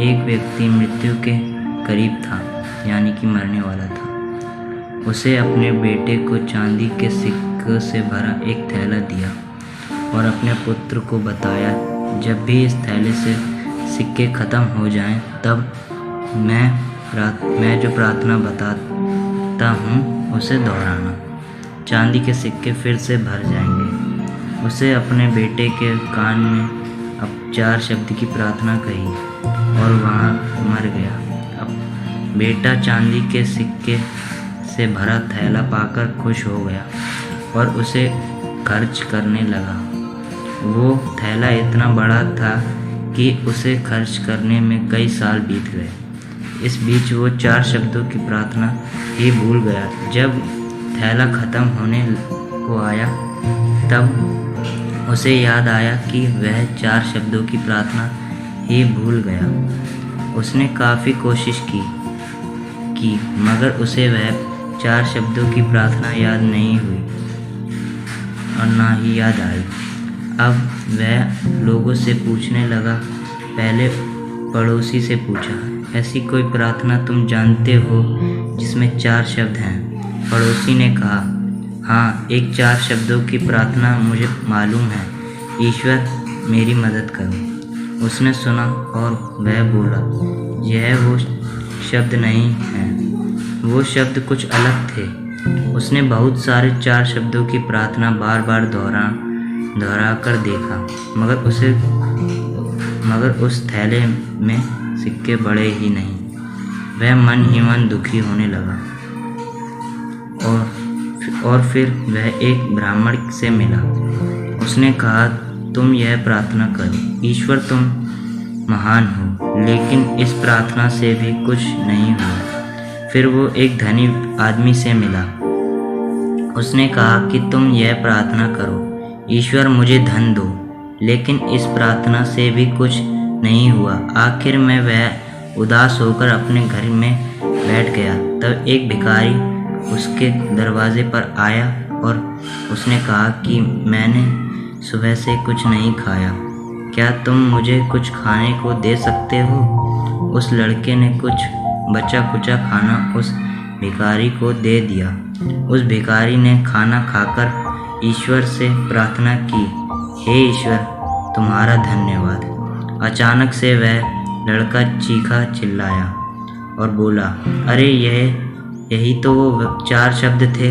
एक व्यक्ति मृत्यु के करीब था, यानी कि मरने वाला था। उसे अपने बेटे को चांदी के सिक्कों से भरा एक थैला दिया और अपने पुत्र को बताया, जब भी इस थैले से सिक्के ख़त्म हो जाएं, तब मैं जो प्रार्थना बताता हूँ उसे दोहराना। चांदी के सिक्के फिर से भर जाएंगे। उसे अपने बेटे के कान में अब 4 शब्द की प्रार्थना कही और वहाँ मर गया। अब बेटा चांदी के सिक्के से भरा थैला पाकर खुश हो गया और उसे खर्च करने लगा। वो थैला इतना बड़ा था कि उसे खर्च करने में कई साल बीत गए। इस बीच वो 4 शब्दों की प्रार्थना ही भूल गया। जब थैला ख़त्म होने को आया, तब उसे याद आया कि वह 4 शब्दों की प्रार्थना ही भूल गया। उसने काफ़ी कोशिश की मगर उसे वह 4 शब्दों की प्रार्थना याद नहीं हुई और ना ही याद आई। अब वह लोगों से पूछने लगा। पहले पड़ोसी से पूछा, ऐसी कोई प्रार्थना तुम जानते हो जिसमें 4 शब्द हैं? पड़ोसी ने कहा, हाँ, एक 4 शब्दों की प्रार्थना मुझे मालूम है, ईश्वर मेरी मदद करो। उसने सुना और वह बोला, यह वो शब्द नहीं हैं, वो शब्द कुछ अलग थे। उसने बहुत सारे 4 शब्दों की प्रार्थना बार बार दोहरा कर देखा, मगर उस थैले में सिक्के बड़े ही नहीं। वह मन ही मन दुखी होने लगा और फिर वह एक ब्राह्मण से मिला। उसने कहा, तुम यह प्रार्थना करो, ईश्वर तुम महान हो, लेकिन इस प्रार्थना से भी कुछ नहीं हुआ। फिर वो एक धनी आदमी से मिला। उसने कहा कि तुम यह प्रार्थना करो, ईश्वर मुझे धन दो, लेकिन इस प्रार्थना से भी कुछ नहीं हुआ। आखिर में वह उदास होकर अपने घर में बैठ गया। तब एक भिखारी उसके दरवाजे पर आया और उसने कहा कि मैंने सुबह से कुछ नहीं खाया, क्या तुम मुझे कुछ खाने को दे सकते हो? उस लड़के ने कुछ बचा कुचा खाना उस भिखारी को दे दिया। उस भिखारी ने खाना खाकर ईश्वर से प्रार्थना की, हे ईश्वर, तुम्हारा धन्यवाद। अचानक से वह लड़का चीखा चिल्लाया और बोला, अरे यही तो वो 4 शब्द थे।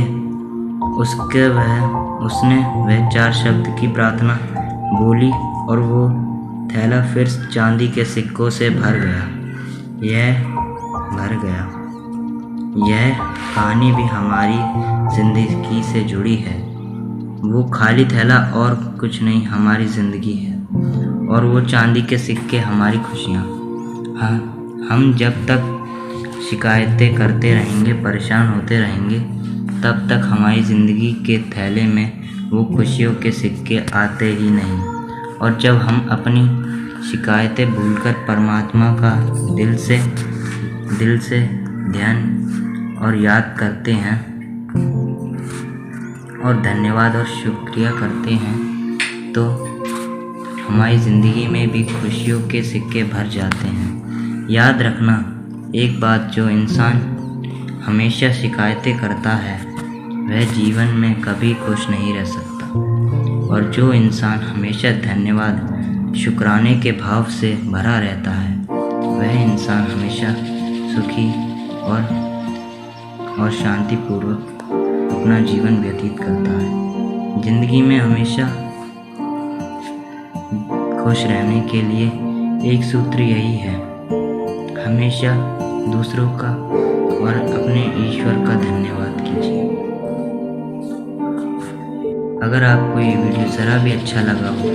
उसने वह 4 शब्द की प्रार्थना बोली और वो थैला फिर चांदी के सिक्कों से भर गया। यह कहानी भी हमारी ज़िंदगी से जुड़ी है। वो खाली थैला और कुछ नहीं हमारी ज़िंदगी है, और वो चांदी के सिक्के हमारी खुशियाँ। हाँ, हम जब तक शिकायतें करते रहेंगे, परेशान होते रहेंगे, तब तक हमारी ज़िंदगी के थैले में वो खुशियों के सिक्के आते ही नहीं। और जब हम अपनी शिकायतें भूलकर परमात्मा का दिल से ध्यान और याद करते हैं और धन्यवाद और शुक्रिया करते हैं, तो हमारी ज़िंदगी में भी खुशियों के सिक्के भर जाते हैं। याद रखना, एक बात, जो इंसान हमेशा शिकायतें करता है वह जीवन में कभी खुश नहीं रह सकता, और जो इंसान हमेशा धन्यवाद शुक्राने के भाव से भरा रहता है वह इंसान हमेशा सुखी और शांतिपूर्वक अपना जीवन व्यतीत करता है। ज़िंदगी में हमेशा खुश रहने के लिए एक सूत्र यही है, हमेशा दूसरों का और अपने ईश्वर का धन्यवाद कीजिए। अगर आपको ये वीडियो ज़रा भी अच्छा लगा हो